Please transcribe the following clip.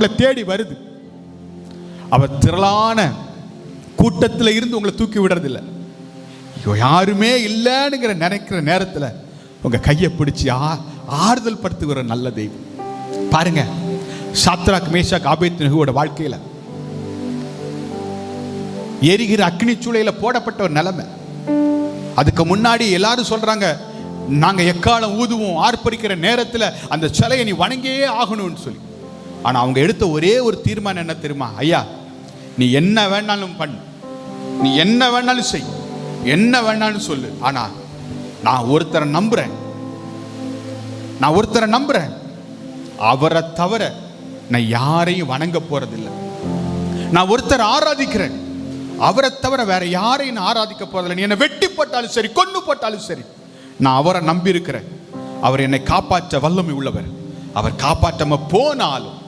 உங்களை தேடி வருது. அவர் திரளான கூட்டத்தில் இருந்து உங்களை தூக்கி விடுறதில்லை. யாருமே இல்லைன்னுங்கிற நினைக்கிற நேரத்தில் உங்க கையை பிடிச்சி ஆறுதல் படுத்துகிற நல்ல தெய்வம். பாருங்க, சாத்ராக் மேஷாக் ஆபேத்நேகோவோட வாழ்க்கையில எரிகிற அக்னி சூளையில போடப்பட்ட ஒரு நிலைமை. அதுக்கு முன்னாடி எல்லாரும் சொல்றாங்க, நாங்க எக்காலம் ஊதுவோம், ஆர்ப்பரிக்கிற நேரத்தில் அந்த சிலையை நீ வணங்கியே ஆகணும்னு சொல்லி. ஆனா அவங்க எடுத்த ஒரே ஒரு தீர்மானம் என்ன தெரியுமா? ஐயா, நீ என்ன வேணாலும் பண்ணு, நீ என்ன வேணாலும் செய், என்ன வேணாலும் சொல்லு, ஆனா நான் ஒருத்தரை நம்புறேன், அவரை தவிர நான் யாரையும் வணங்க போறதில்லை. நான் ஒருத்தரை ஆராதிக்கிறேன், அவரை தவிர வேற யாரையும் நான் ஆராதிக்க போறதில்லை. நீ என்னை வெட்டி போட்டாலும் சரி, கொன்னு போட்டாலும் சரி, நான் அவரை நம்பி இருக்கிறேன். அவர் என்னை காப்பாற்ற வல்லமை உள்ளவர். அவர் காப்பாற்றாம போனாலும்